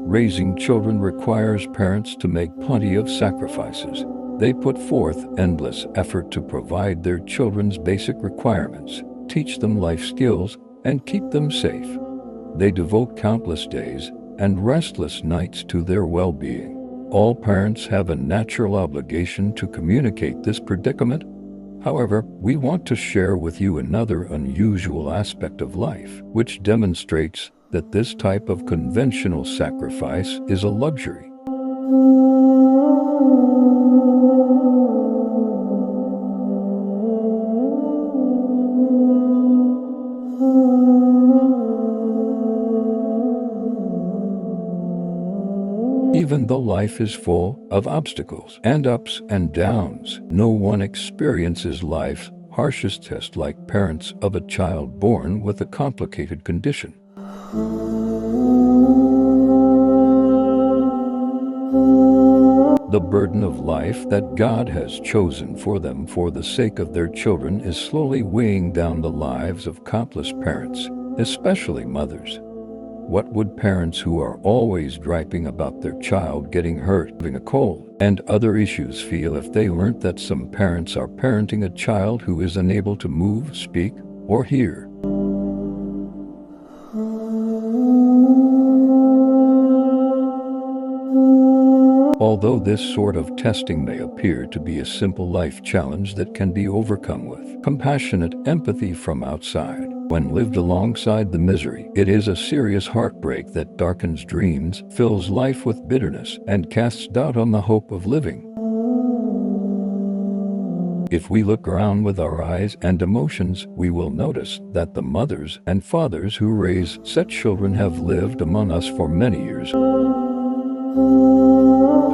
Raising children requires parents to make plenty of sacrifices. They put forth endless effort to provide their children's basic requirements, teach them life skills, and keep them safe. They devote countless days and restless nights to their well-being. All parents have a natural obligation to communicate this predicament. However, we want to share with you another unusual aspect of life, which demonstrates that this type of conventional sacrifice is a luxury. Even though life is full of obstacles and ups and downs, no one experiences life's harshest test like parents of a child born with a complicated condition. The burden of life that God has chosen for them for the sake of their children is slowly weighing down the lives of countless parents, especially mothers. What would parents who are always griping about their child getting hurt, having a cold, and other issues feel if they learnt that some parents are parenting a child who is unable to move, speak, or hear? Although this sort of testing may appear to be a simple life challenge that can be overcome with compassionate empathy from outside, when lived alongside the misery, it is a serious heartbreak that darkens dreams, fills life with bitterness, and casts doubt on the hope of living. If we look around with our eyes and emotions, we will notice that the mothers and fathers who raise such children have lived among us for many years.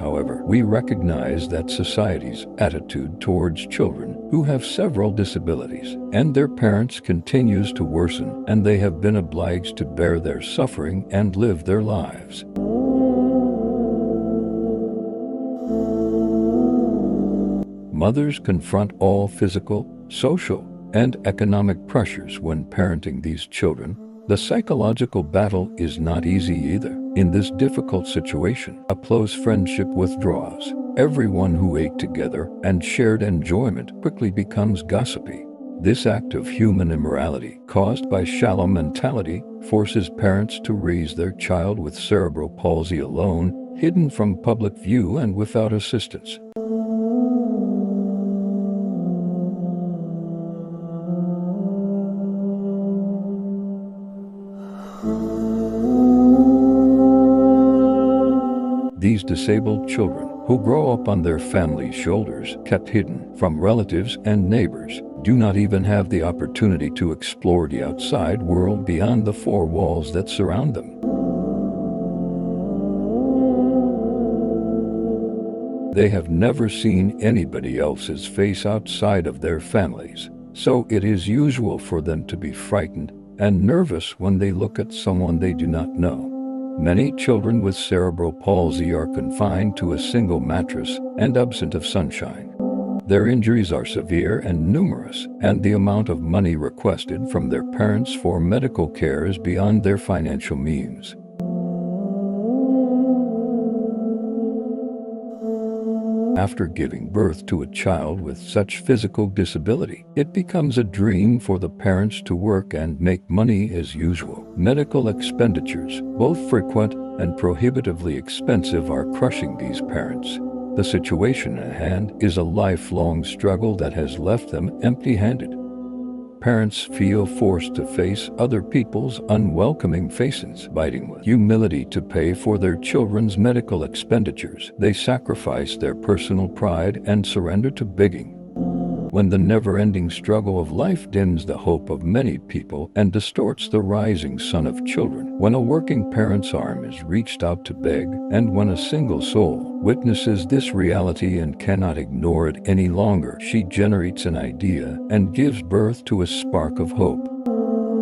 However, we recognize that society's attitude towards children who have several disabilities and their parents continues to worsen, and they have been obliged to bear their suffering and live their lives. Mothers confront all physical, social, and economic pressures when parenting these children. The psychological battle is not easy either. In this difficult situation, a close friendship withdraws. Everyone who ate together and shared enjoyment quickly becomes gossipy. This act of human immorality, caused by shallow mentality, forces parents to raise their child with cerebral palsy alone, hidden from public view and without assistance. These disabled children, who grow up on their family's shoulders, kept hidden from relatives and neighbors, do not even have the opportunity to explore the outside world beyond the four walls that surround them. They have never seen anybody else's face outside of their families, so it is usual for them to be frightened and nervous when they look at someone they do not know. Many children with cerebral palsy are confined to a single mattress and absent of sunshine. Their injuries are severe and numerous, and the amount of money requested from their parents for medical care is beyond their financial means. After giving birth to a child with such physical disability, it becomes a dream for the parents to work and make money as usual. Medical expenditures, both frequent and prohibitively expensive, are crushing these parents. The situation at hand is a lifelong struggle that has left them empty-handed. Parents feel forced to face other people's unwelcoming faces, fighting with humility to pay for their children's medical expenditures. They sacrifice their personal pride and surrender to begging. when the never-ending struggle of life dims the hope of many people and distorts the rising sun of children, when a working parent's arm is reached out to beg, and when a single soul witnesses this reality and cannot ignore it any longer, she generates an idea and gives birth to a spark of hope.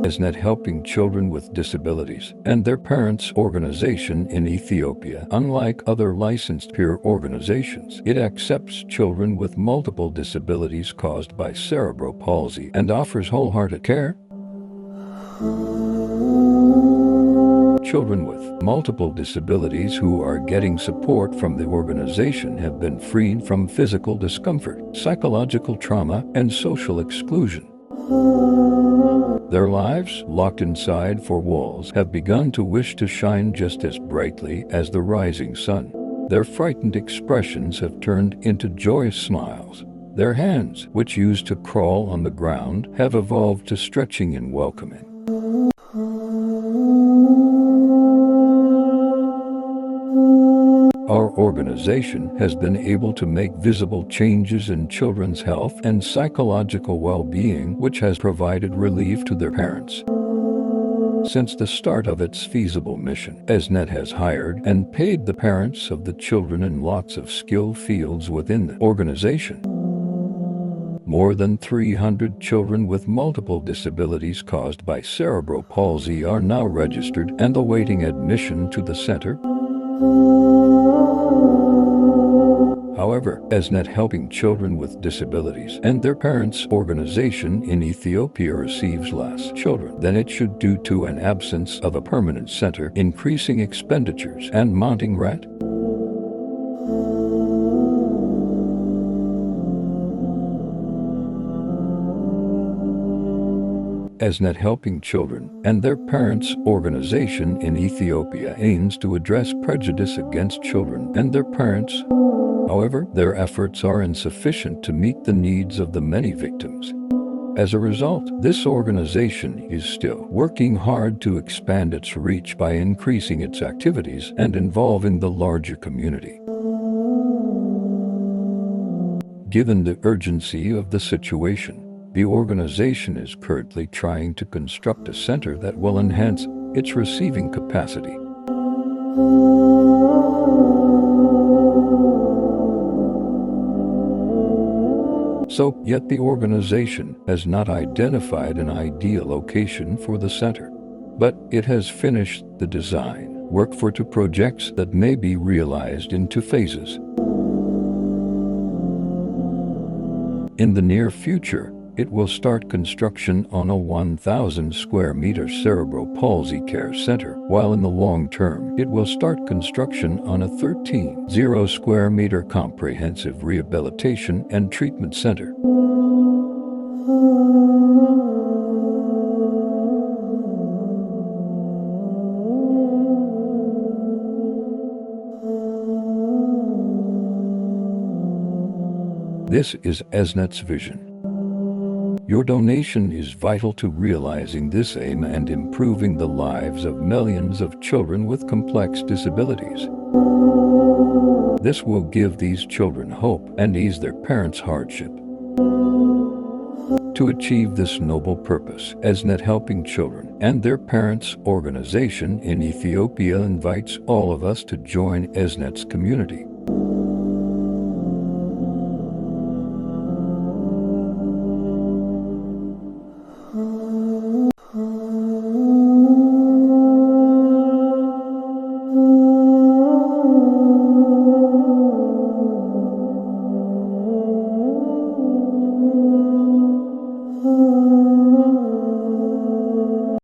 Leznet, helping children with disabilities and their parents' organization in Ethiopia. Unlike other licensed peer organizations, it accepts children with multiple disabilities caused by cerebral palsy and offers wholehearted care. Children with multiple disabilities who are getting support from the organization have been freed from physical discomfort, psychological trauma, and social exclusion. Their lives, locked inside four walls, have begun to wish to shine just as brightly as the rising sun. Their frightened expressions have turned into joyous smiles. Their hands, which used to crawl on the ground, have evolved to stretching and welcoming. Our organization has been able to make visible changes in children's health and psychological well-being, which has provided relief to their parents. Since the start of its feasible mission, leznet has hired and paid the parents of the children in lots of skill fields within the organization. More than 300 children with multiple disabilities caused by cerebral palsy are now registered and awaiting admission to the center. However, leznet, helping children with disabilities and their parents' organization in Ethiopia, receives less children than it should due to an absence of a permanent center, increasing expenditures, and mounting rent. leznet, helping children and their parents' organization in Ethiopia aims to address prejudice against children and their parents. However, their efforts are insufficient to meet the needs of the many victims. As a result, this organization is still working hard to expand its reach by increasing its activities and involving the larger community. Given the urgency of the situation, the organization is currently trying to construct a center that will enhance its receiving capacity. Yet the organization has not identified an ideal location for the center, but it has finished the design work for 2 projects that may be realized in 2 phases. In the near future, it will start construction on a 1,000 square meter cerebral palsy care center, while in the long term, it will start construction on a 13,000 square meter comprehensive rehabilitation and treatment center. This is leznet's vision. Your donation is vital to realizing this aim and improving the lives of millions of children with complex disabilities. This will give these children hope and ease their parents' hardship. To achieve this noble purpose, leznet, helping children and their parents' organization in Ethiopia invites all of us to join leznet's community.